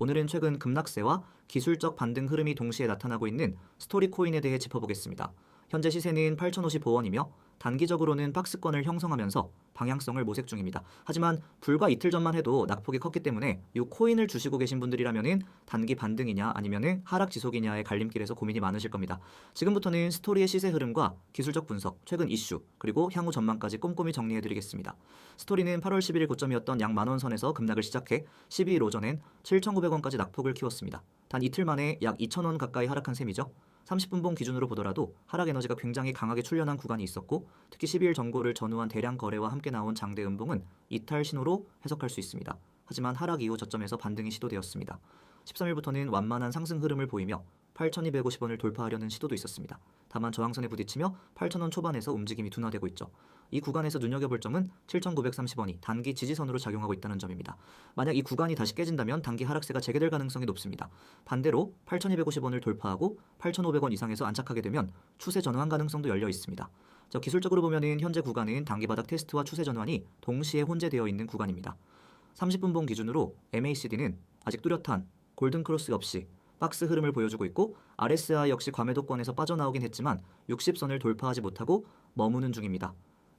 오늘은 최근 급락세와 기술적 반등 흐름이 동시에 나타나고 있는 스토리 코인에 대해 짚어보겠습니다. 현재 시세는 8,055원이며 단기적으로는 박스권을 형성하면서 방향성을 모색 중입니다. 하지만 불과 이틀 전만 해도 낙폭이 컸기 때문에 이 코인을 주시고 계신 분들이라면은 단기 반등이냐 아니면은 하락 지속이냐의 갈림길에서 고민이 많으실 겁니다. 지금부터는 스토리의 시세 흐름과 기술적 분석, 최근 이슈, 그리고 향후 전망까지 꼼꼼히 정리해드리겠습니다. 스토리는 8월 11일 고점이었던 약 만원 선에서 급락을 시작해 12일 오전엔 7,900원까지 낙폭을 키웠습니다. 단 이틀 만에 약 2,000원 가까이 하락한 셈이죠. 30분봉 기준으로 보더라도 하락 에너지가 굉장히 강하게 출현한 구간이 있었고, 특히 12일 전고를 전후한 대량 거래와 함께 나온 장대 음봉은 이탈 신호로 해석할 수 있습니다. 하지만 하락 이후 저점에서 반등이 시도되었습니다. 13일부터는 완만한 상승 흐름을 보이며 8,250원을 돌파하려는 시도도 있었습니다. 다만 저항선에 부딪히며 8,000원 초반에서 움직임이 둔화되고 있죠. 이 구간에서 눈여겨볼 점은 7,930원이 단기 지지선으로 작용하고 있다는 점입니다. 만약 이 구간이 다시 깨진다면 단기 하락세가 재개될 가능성이 높습니다. 반대로 8,250원을 돌파하고 8,500원 이상에서 안착하게 되면 추세 전환 가능성도 열려 있습니다. 기술적으로 보면은 현재 구간은 단기 바닥 테스트와 추세 전환이 동시에 혼재되어 있는 구간입니다. 30분봉 기준으로 MACD는 아직 뚜렷한 골든 크로스 없이 박스 흐름을 보여주고 있고, RSI 역시 과매도권에서 빠져나오긴 했지만 60선을 돌파하지 못하고 머무는 중입니다.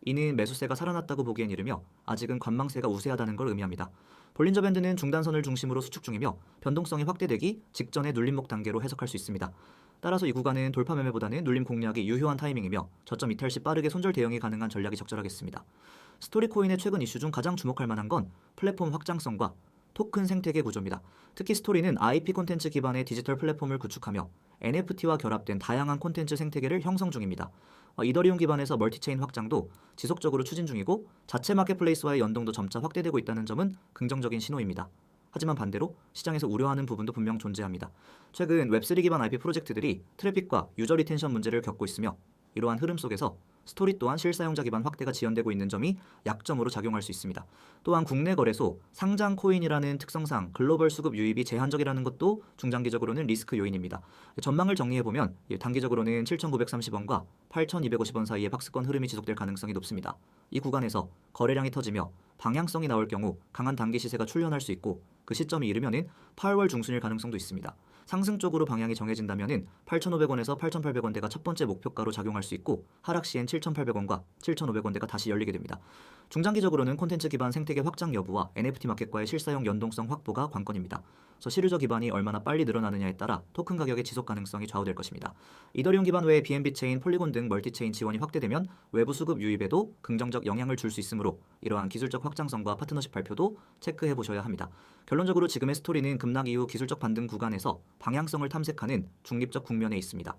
이는 매수세가 살아났다고 보기엔 이르며 아직은 관망세가 우세하다는 걸 의미합니다. 볼린저 밴드는 중단선을 중심으로 수축 중이며 변동성이 확대되기 직전의 눌림목 단계로 해석할 수 있습니다. 따라서 이 구간은 돌파 매매보다는 눌림 공략이 유효한 타이밍이며 저점 이탈 시 빠르게 손절 대응이 가능한 전략이 적절하겠습니다. 스토리 코인의 최근 이슈 중 가장 주목할 만한 건 플랫폼 확장성과 토큰 생태계 구조입니다. 특히 스토리는 IP 콘텐츠 기반의 디지털 플랫폼을 구축하며 NFT와 결합된 다양한 콘텐츠 생태계를 형성 중입니다. 이더리움 기반에서 멀티체인 확장도 지속적으로 추진 중이고, 자체 마켓플레이스와의 연동도 점차 확대되고 있다는 점은 긍정적인 신호입니다. 하지만 반대로 시장에서 우려하는 부분도 분명 존재합니다. 최근 웹3 기반 IP 프로젝트들이 트래픽과 유저 리텐션 문제를 겪고 있으며, 이러한 흐름 속에서 스토리 또한 실사용자 기반 확대가 지연되고 있는 점이 약점으로 작용할 수 있습니다. 또한 국내 거래소 상장 코인이라는 특성상 글로벌 수급 유입이 제한적이라는 것도 중장기적으로는 리스크 요인입니다. 전망을 정리해보면 단기적으로는 7,930원과 8,250원 사이의 박스권 흐름이 지속될 가능성이 높습니다. 이 구간에서 거래량이 터지며 방향성이 나올 경우 강한 단기 시세가 출현할 수 있고, 그 시점이 이르면은 8월 중순일 가능성도 있습니다. 상승 쪽으로 방향이 정해진다면은 8,500원에서 8,800원대가 첫 번째 목표가로 작용할 수 있고, 하락 시엔 7,800원과 7,500원대가 다시 열리게 됩니다. 중장기적으로는 콘텐츠 기반 생태계 확장 여부와 NFT 마켓과의 실사용 연동성 확보가 관건입니다. 그래서 실유저 기반이 얼마나 빨리 늘어나느냐에 따라 토큰 가격의 지속 가능성이 좌우될 것입니다. 이더리움 기반 외에 BNB 체인, 폴리곤 등 멀티체인 지원이 확대되면 외부 수급 유입에도 긍정적 영향을 줄 수 있으므로 이러한 기술적 확장성과 파트너십 발표도 체크해 보셔야 합니다. 결론적으로 지금의 스토리는 급락 이후 기술적 반등 구간에서 방향성을 탐색하는 중립적 국면에 있습니다.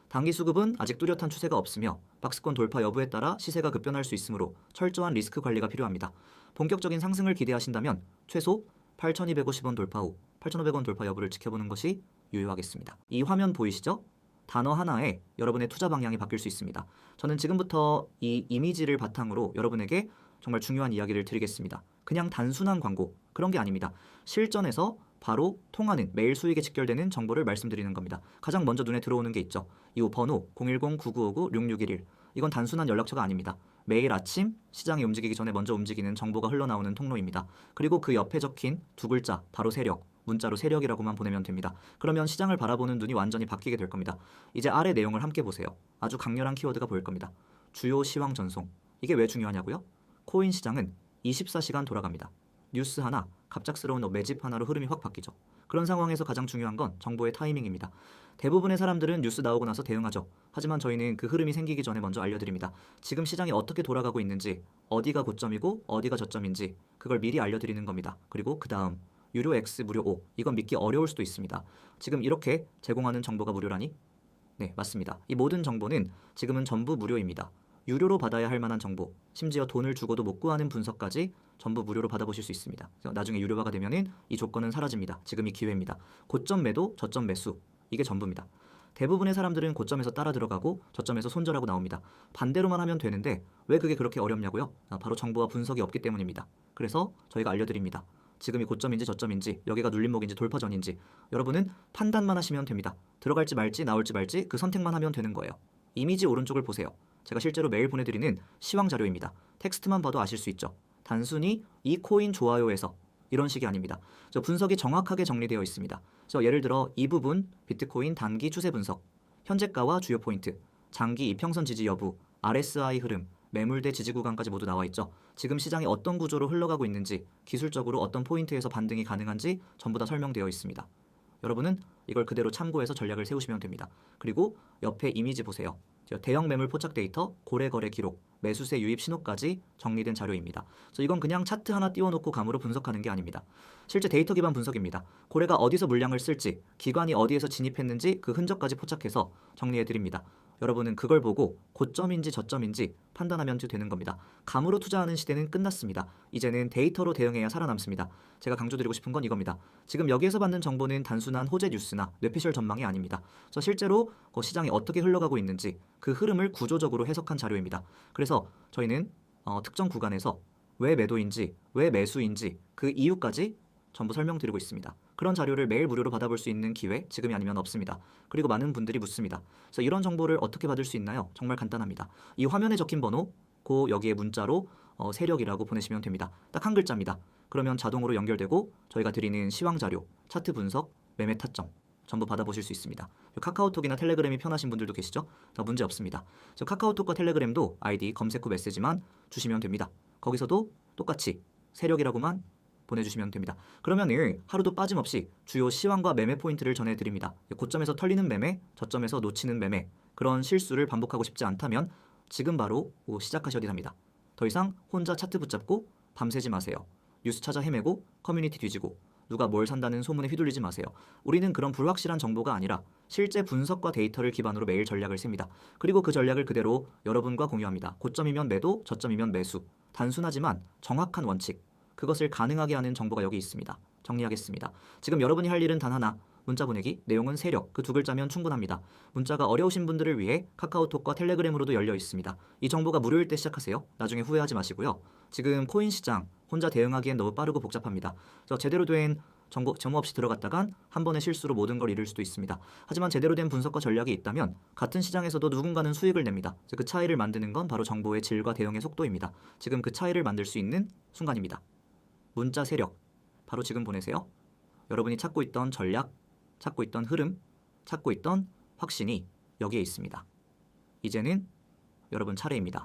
단기 수급은 아직 뚜렷한 추세가 없으며 박스권 돌파 여부에 따라 시세가 급변할 수 있으므로 철저한 리스크 관리가 필요합니다. 본격적인 상승을 기대하신다면 최소 8,250원 돌파 후 8,500원 돌파 여부를 지켜보는 것이 유효하겠습니다. 이 화면 보이시죠? 단어 하나에 여러분의 투자 방향이 바뀔 수 있습니다. 저는 지금부터 이 이미지를 바탕으로 여러분에게 정말 중요한 이야기를 드리겠습니다. 그냥 단순한 광고, 그런 게 아닙니다. 실전에서 바로 통하는 매일 수익에 직결되는 정보를 말씀드리는 겁니다. 가장 먼저 눈에 들어오는 게 있죠. 이 번호 010-9959-6611. 이건 단순한 연락처가 아닙니다. 매일 아침 시장이 움직이기 전에 먼저 움직이는 정보가 흘러나오는 통로입니다. 그리고 그 옆에 적힌 두 글자, 바로 세력, 문자로 세력이라고만 보내면 됩니다. 그러면 시장을 바라보는 눈이 완전히 바뀌게 될 겁니다. 이제 아래 내용을 함께 보세요. 아주 강렬한 키워드가 보일 겁니다. 주요 시황 전송. 이게 왜 중요하냐고요? 코인 시장은 24시간 돌아갑니다. 뉴스 하나, 갑작스러운 매집 하나로 흐름이 확 바뀌죠. 그런 상황에서 가장 중요한 건 정보의 타이밍입니다. 대부분의 사람들은 뉴스 나오고 나서 대응하죠. 하지만 저희는 그 흐름이 생기기 전에 먼저 알려드립니다. 지금 시장이 어떻게 돌아가고 있는지, 어디가 고점이고 어디가 저점인지 그걸 미리 알려드리는 겁니다. 그리고 그 다음 유료 X, 무료 O, 이건 믿기 어려울 수도 있습니다. 지금 이렇게 제공하는 정보가 무료라니? 네, 맞습니다. 이 모든 정보는 지금은 전부 무료입니다. 유료로 받아야 할 만한 정보, 심지어 돈을 주고도 못 구하는 분석까지 전부 무료로 받아보실 수 있습니다. 나중에 유료화가 되면은 이 조건은 사라집니다. 지금이 기회입니다. 고점 매도, 저점 매수, 이게 전부입니다. 대부분의 사람들은 고점에서 따라 들어가고 저점에서 손절하고 나옵니다. 반대로만 하면 되는데 왜 그게 그렇게 어렵냐고요? 바로 정보와 분석이 없기 때문입니다. 그래서 저희가 알려드립니다. 지금이 고점인지 저점인지, 여기가 눌림목인지 돌파전인지 여러분은 판단만 하시면 됩니다. 들어갈지 말지 나올지 말지 그 선택만 하면 되는 거예요. 이미지 오른쪽을 보세요. 제가 실제로 매일 보내드리는 시황 자료입니다. 텍스트만 봐도 아실 수 있죠. 단순히 이 코인 좋아요에서 이런 식이 아닙니다. 분석이 정확하게 정리되어 있습니다. 예를 들어 이 부분 비트코인 단기 추세 분석, 현재가와 주요 포인트, 장기 이평선 지지 여부, RSI 흐름, 매물대 지지 구간까지 모두 나와 있죠. 지금 시장이 어떤 구조로 흘러가고 있는지, 기술적으로 어떤 포인트에서 반등이 가능한지 전부 다 설명되어 있습니다. 여러분은 이걸 그대로 참고해서 전략을 세우시면 됩니다. 그리고 옆에 이미지 보세요. 대형 매물 포착 데이터, 고래 거래 기록, 매수세 유입 신호까지 정리된 자료입니다. 이건 그냥 차트 하나 띄워놓고 감으로 분석하는 게 아닙니다. 실제 데이터 기반 분석입니다. 고래가 어디서 물량을 쓸지, 기관이 어디에서 진입했는지 그 흔적까지 포착해서 정리해드립니다. 여러분은 그걸 보고 고점인지 저점인지 판단하면 되는 겁니다. 감으로 투자하는 시대는 끝났습니다. 이제는 데이터로 대응해야 살아남습니다. 제가 강조드리고 싶은 건 이겁니다. 지금 여기에서 받는 정보는 단순한 호재 뉴스나 뇌피셜 전망이 아닙니다. 실제로 시장이 어떻게 흘러가고 있는지 그 흐름을 구조적으로 해석한 자료입니다. 그래서 저희는 특정 구간에서 왜 매도인지, 왜 매수인지 그 이유까지 전부 설명드리고 있습니다. 그런 자료를 매일 무료로 받아볼 수 있는 기회 지금이 아니면 없습니다. 그리고 많은 분들이 묻습니다. 그래서 이런 정보를 어떻게 받을 수 있나요? 정말 간단합니다. 이 화면에 적힌 번호, 여기에 문자로 세력이라고 보내시면 됩니다. 딱 한 글자입니다. 그러면 자동으로 연결되고 저희가 드리는 시황 자료, 차트 분석, 매매 타점 전부 받아보실 수 있습니다. 카카오톡이나 텔레그램이 편하신 분들도 계시죠? 문제 없습니다. 카카오톡과 텔레그램도 아이디 검색 후 메시지만 주시면 됩니다. 거기서도 똑같이 세력이라고만 보내주시면 됩니다. 그러면 하루도 빠짐없이 주요 시황과 매매 포인트를 전해드립니다. 고점에서 털리는 매매, 저점에서 놓치는 매매, 그런 실수를 반복하고 싶지 않다면 지금 바로 시작하셔야 합니다. 더 이상 혼자 차트 붙잡고 밤새지 마세요. 뉴스 찾아 헤매고 커뮤니티 뒤지고 누가 뭘 산다는 소문에 휘둘리지 마세요. 우리는 그런 불확실한 정보가 아니라 실제 분석과 데이터를 기반으로 매일 전략을 셉니다. 그리고 그 전략을 그대로 여러분과 공유합니다. 고점이면 매도, 저점이면 매수. 단순하지만 정확한 원칙. 그것을 가능하게 하는 정보가 여기 있습니다. 정리하겠습니다. 지금 여러분이 할 일은 단 하나. 문자 보내기, 내용은 세력, 그 두 글자면 충분합니다. 문자가 어려우신 분들을 위해 카카오톡과 텔레그램으로도 열려 있습니다. 이 정보가 무료일 때 시작하세요. 나중에 후회하지 마시고요. 지금 코인 시장 혼자 대응하기엔 너무 빠르고 복잡합니다. 제대로 된 정보 없이 들어갔다간 한 번의 실수로 모든 걸 잃을 수도 있습니다. 하지만 제대로 된 분석과 전략이 있다면 같은 시장에서도 누군가는 수익을 냅니다. 그 차이를 만드는 건 바로 정보의 질과 대응의 속도입니다. 지금 그 차이를 만들 수 있는 순간입니다. 문자 세력, 바로 지금 보내세요. 여러분이 찾고 있던 전략, 찾고 있던 흐름, 찾고 있던 확신이 여기에 있습니다. 이제는 여러분 차례입니다.